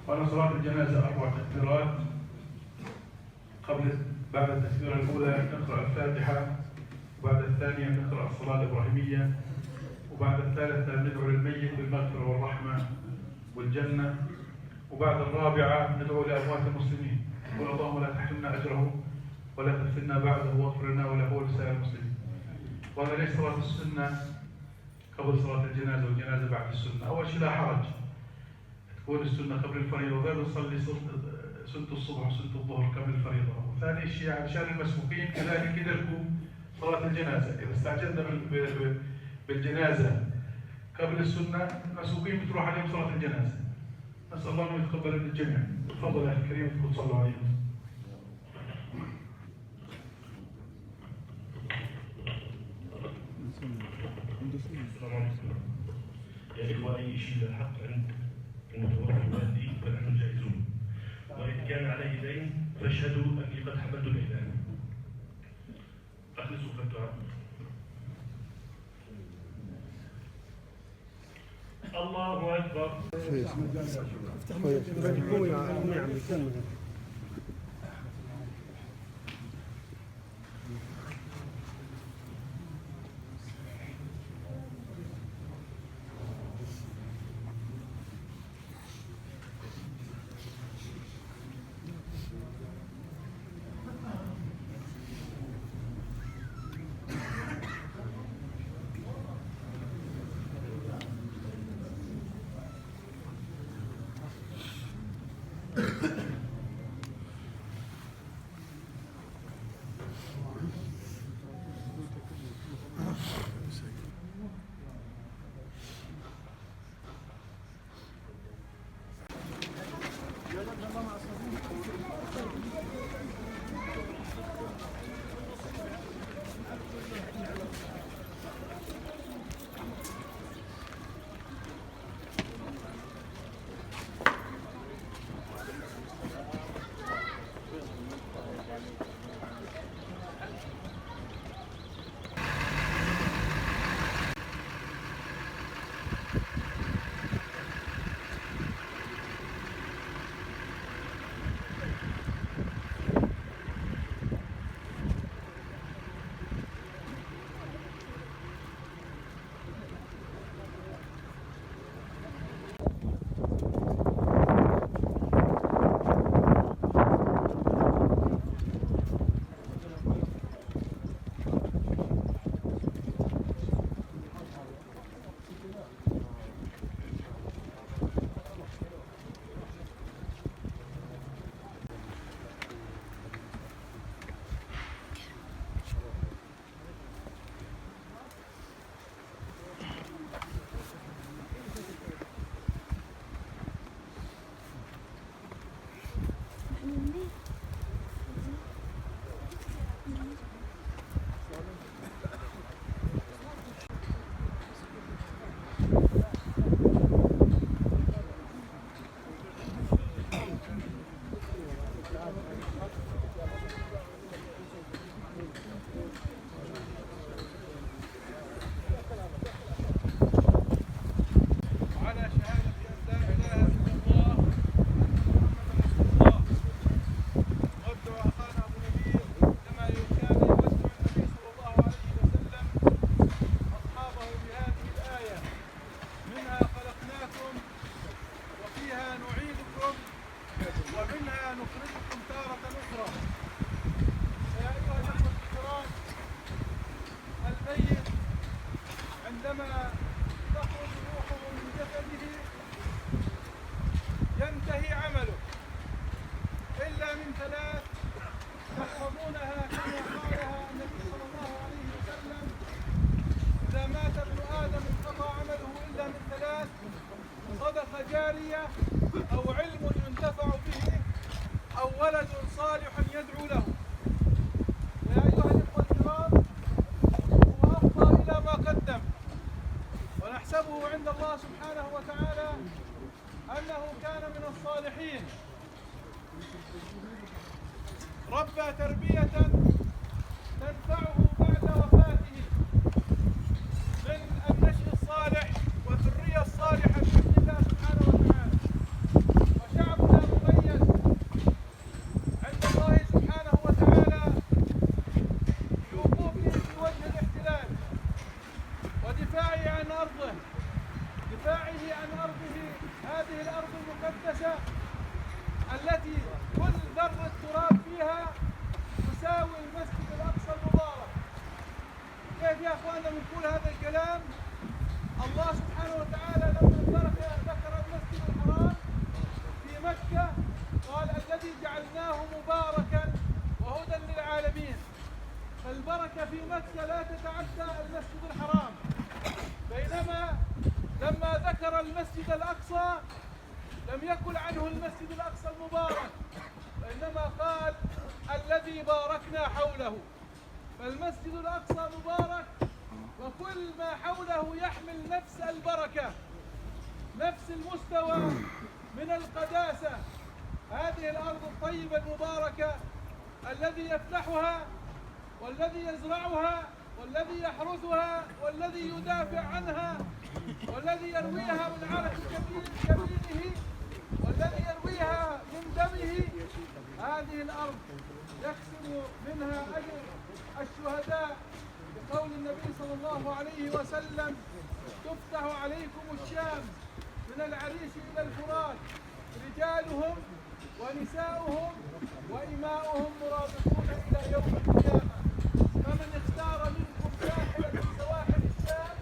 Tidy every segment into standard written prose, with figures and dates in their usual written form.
وأن صلاة الجنازة 4 تكبيرات. بعد التكبيرة الأولى نقرأ الفاتحة، وبعد الثانية نقرأ الصلاة الإبراهيمية، وبعد الثالثة ندعو للميت بالمغفرة والرحمة والجنة، وبعد الرابعة ندعو لأموات المسلمين، نقول اللهم لا تحرمنا أجره ولا تفتنا بعده واغفر لنا وله ولسائر المسلمين. وهذا ليس صلاة السنة قبل صلاة الجنازة والجنازة بعد السنة. أول شيء لا حرج تكون السنة قبل الفريضة، وغير نصلي سنة الصبح وسنة الظهر قبل الفريضة. وثاني شيء علشان المسبوقين كذلك يدركوا صلاة الجنازة. إذا استعجلنا بالجنازة قبل السنة المسبوقين بتروح عليهم صلاة الجنازة. نسأل الله أن يتقبل من الجميع. تفضل يا أخي الكريم تكون صلوا عليهم. السلام عليكم. يا إخوة، أي شيء للحق عند المتوفى والدي فنحن جائزون، وإن كان عليه دين فاشهدوا أني قد حملت الإعلان. أخلصوا فالدعاء. الله أكبر. عندما تخرج روحه من جسده ينتهي عمله إلا من ثلاث تحفظونها كما قالها النبي صلى الله عليه وسلم: إذا مات ابن آدم انقطع عمله إلا من ثلاث: صدقة جارية، أو علم ينتفع به، أو ولد صالح يدعو له. يا أيها الإخوة الكرام، هو أفضى إلى ما قدم، ونحسبه عند الله سبحانه وتعالى أنه كان من الصالحين، ربى تربية تنفعه بعد وفاته من النشء الصالح والذرية الصالحة بإذن الله سبحانه وتعالى. وشعب المقدسة التي كل ذرة تراب فيها تساوي المسجد الأقصى المبارك. كيف يا أخواننا بنقول هذا الكلام؟ الله سبحانه وتعالى لما ذكر المسجد الحرام في مكة قال الذي جعلناه مباركا وهدى للعالمين. فالبركة في مكة لا تتعدى المسجد الحرام، بينما لما ذكر المسجد الأقصى لم يقل عنه المسجد الأقصى المبارك، وإنما قال الذي باركنا حوله. فالمسجد الأقصى مبارك وكل ما حوله يحمل نفس البركة، نفس المستوى من القداسة. هذه الأرض الطيبة المباركة الذي يفتحها والذي يزرعها والذي يحرثها والذي يدافع عنها والذي يرويها من عرق جبينه والذي يرويها من دمه، هذه الأرض يكسب منها أجر الشهداء، بقول النبي صلى الله عليه وسلم تفتح عليكم الشام من العريش إلى الفرات رجالهم ونساؤهم وإماؤهم مرابطون إلى يوم القيامة. فمن اختار منكم ساحلا من سواحل الشام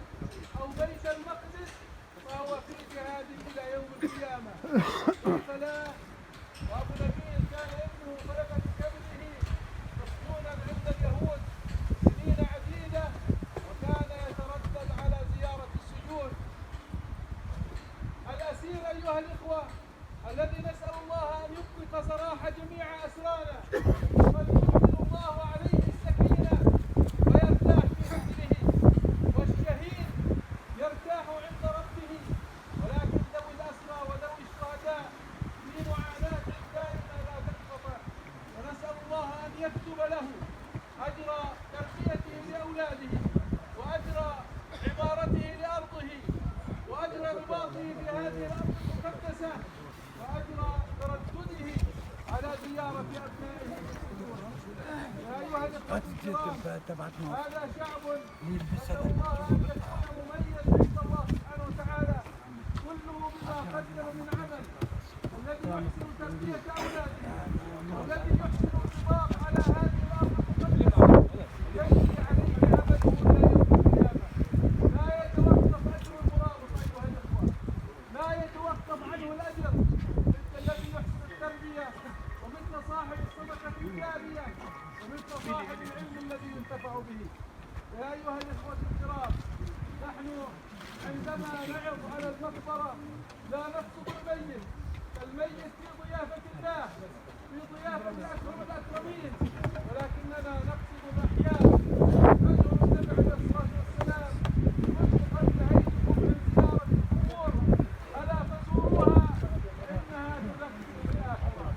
أو بيت المقدس فهو في جهاد إلى يوم القيامة. فلا وأبو نبيل كان ابنه خلق من كبده مسجونا عند اليهود سنين عديدة، وكان يتردد على زيارة السجون. الأسير أيها الإخوة الذي نسأل الله أن يطلق سراح جميع أسرانا وينزل الله عليه السكينة ويرتاح في منزله، والشهيد يرتاح عند ربه، ولكن ذوي الأسرى وذوي الشهداء في معاناة دائمة لا تنقطع، ونسأل الله أن يكتب له أجر تربيته لأولاده وأجر عمارته لأرضه وأجر رباطه في هذه الأرض المقدسة وأجر تردده على زيارة أبنائه. يا أيها الإخوة الكرام، هذا شعب نسأل الله أن يكون مميز عند الله سبحانه وتعالى كله بما قدم من عمل، الذي يحسن تربية أولاده والذي يحسن الانطباق على هذه الأرض المقدسة يجري عليه أمله إلى يوم القيامة. لا يتوقف أجر المرابط أيها الإخوة، لا يتوقف عنه الأجر، مثل الذي يحسن التربية ومثل صاحب الصدقة الجارية ومثل صاحب العلم الذي ينتفع به. يا أيها الإخوة الكرام، نحن عندما نعظ على المقبرة لا نقصد الميت، الميت في ضيافة الله، في ضيافة أكرم الأكرمين، ولكننا نقصد الأحياء. نشكر النبي عليه الصلاة والسلام كنت قد نهيتكم من زيارة القبور ألا فزوروها إنها تذكر بالآخرة.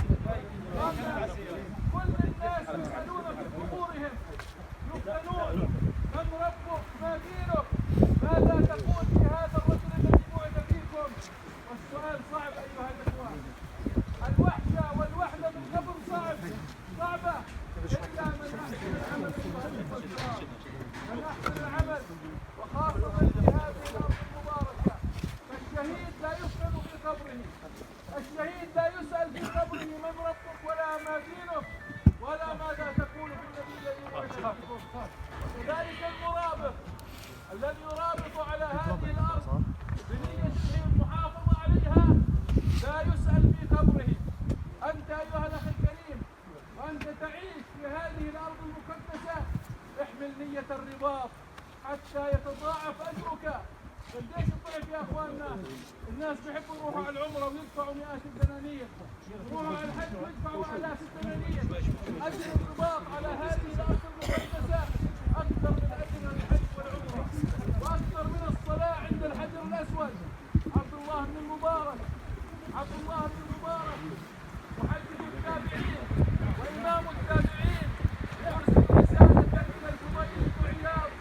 كل الناس يسألون في قبورهم يفتنون من ربك ما دينك ماذا تقول في هذا الرجل الذي بعث فيكم، والسؤال صعب أيها الإخوة. الوحشة والوحدة من قبر صعبة إلا من أحسن العمل من أحسن العمل وخاصة في هذه الأرض المباركة. فالشهيد لا يسأل في قبره، الشهيد لا يسأل في قبره من ربك ولا ما دينك ولا ماذا تقول في النبي الذي بعث فيكم. وكذلك المرابط الذي يرابط على هذه الأرض بنيته المحافظة عليها لا يسأل في قبره. أنت أيها الأخ الكريم وأنت تعيش في هذه الأرض المقدسة احمل نية الرباط حتى يتضاعف أجرك. قديش الضعف يا أخواننا؟ الناس بيحبوا يروحوا على العمرة ويدفعوا مئات الدنانير، يروحوا على الحج ويدفعوا آلاف الدنانير. أجر الرباط على هذه الأرض المقدسة أكثر من أجر الحج والعمرة وأكثر من الصلاة عند الحجر الأسود. عبد الله بن المبارك محدث التابعين وإمام التابعين يرسل رسالة إلى الفضيل بن عياض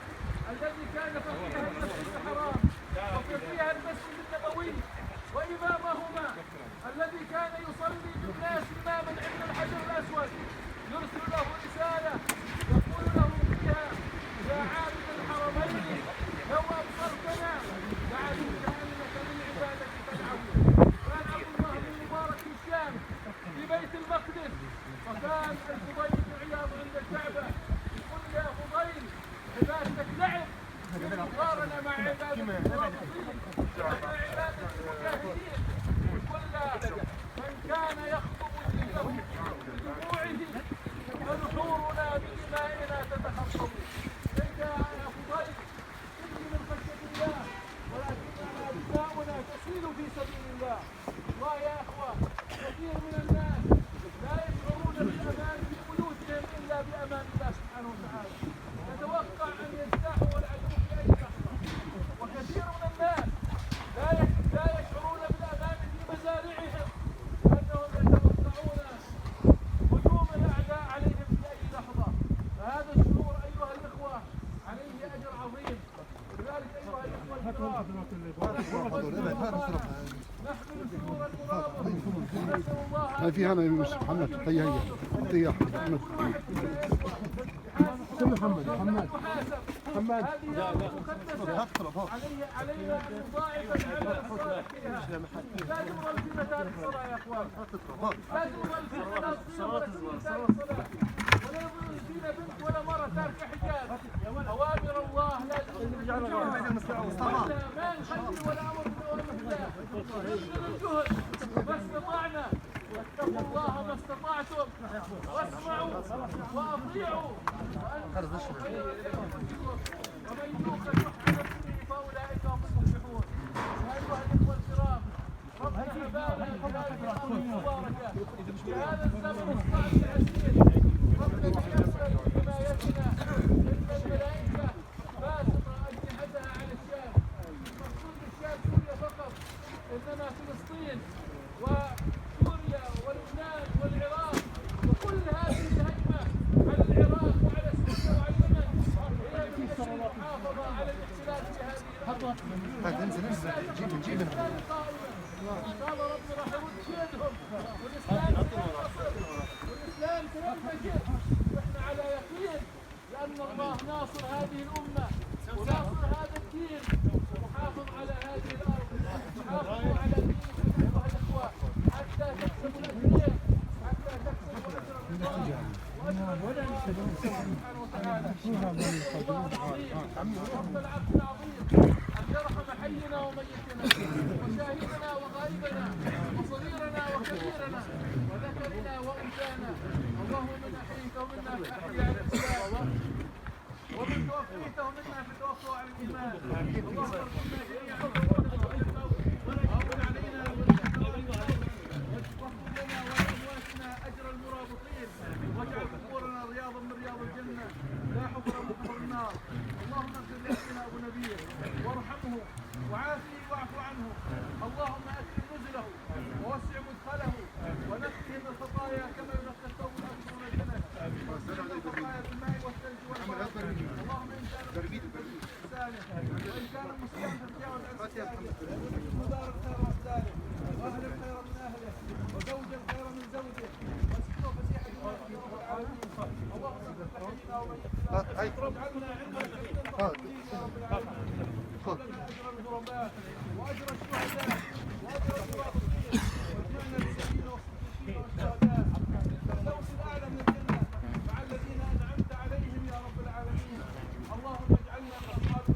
الذي كان فقيها المسجد الحرام وفقيها المسجد النبوي وإمامهما الذي كان يصلي بالناس إماما عند الحجر الأسود، يرسل له رسالة يقول له فيها يا عابد الحرمين لو أبصرتنا لعلمت أنك للعبادة تدعو. كان عبد الله بن المبارك في سبيل الله. والله يا اخوان كثير من الناس لا يشعرون بالامان في بيوتهم الا بامان الله سبحانه وتعالى. نتوقع ان يجتاحوا العدو في اي لحظه. وكثير من الناس لا يشعرون بالامان في مزارعهم لانهم يتوقعون هجوم الاعداء عليهم في اي لحظه. فهذا الشعور ايها الاخوه عليه اجر عظيم. ولذلك ايها الاخوه الكرام نحمل شعور المرابطه ونسال الله في هنا محمد طيب طيب محمد محمد هذه مقدسه علينا ان نضاعف الاعمال الصالحه فيها. لا تمر في مدارس الصلاه يا اخوان، لا تمر في فلسطين ولا في ميزان الصلاه، ولا يظل فينا بنت ولا مره تاركه حجاب. اوامر الله لازم نرجعها، ما نخلي ولا امر باوامر الله. نبذل الجهد ما استطعنا، واتقوا الله ما استطعتم، واسمعوا واطيعوا وانفقوا خيرا لانفسكم ومن يوق شح نفسه فاولئك هم المفلحون. ايها الاخوه الكرام ربنا هبانا بهذه الارض المباركه في هذا الزمن الصعب العسير. ربنا تيسر بحمايتنا ان الملائكه باسطه اجنحتها على الشام. المقصود بالشام سوريا فقط، انما فلسطين وسوريا ولبنان والعراق وكل هذه الهجمه على العراق وعلى سوريا وعلى اليمن هي من اجل المحافظه على الاحتلال في هذه الارض. قال ربنا راح يرد كيدهم والاسلام سينتصر والاسلام سينفجر، واحنا على يقين لان الله ناصر هذه الامه وناصر هذا الدين ومحافظ على هذه الارض. حافظوا على دينكم ايها الاخوه حتى تكسبوا الاجرين، حتى تكسبوا اجر الله واجر الله سبحانه وتعالى. الله العظيم رب العرش العظيم ان يرحم حينا وميتنا وشاهدنا وغائبنا وصغيرنا وكبيرنا وذكرنا وانثانا. اللهم من احييت ومنا فاحيا على الاسلام ومن توفيته منا فتوفوا على الايمان. اللهم ارحمنا جميعا وهون علينا واغفر لنا ولامواتنا اجر المرابطين واجعل قبورنا رياضا من رياض الجنه لا حفر من حفر النار. اللهم اغفر لأخينا ابو نبيل وارحمه وعافه واعف عنه. اللهم اكرم نزله ووسع مدخله ونقه من الخطايا كما ينقى الثوب الابيض من الدنس واغسله الخطايا بالماء والثلج والبرد. اللهم ان كان لسانه وان كان مسلما فتجاوز عن لسانه ومدار الخير من ذلك واهل الخير من اهله وزوج الخير من زوجه واسكنه فسيح جنات رب العالمين. اللهم اغفر لحينا وميتنا واجعلنا عندك من المقبولين يا رب العالمين. وهب لنا اجر الغرباء واجر الشهداء واجر الرابطين واجمعنا بالسبيل والصديقين والشهداء الفردوس الاعلى من الجنه مع الذين انعمت عليهم يا رب العالمين. اللهم اجعلنا من اصحاب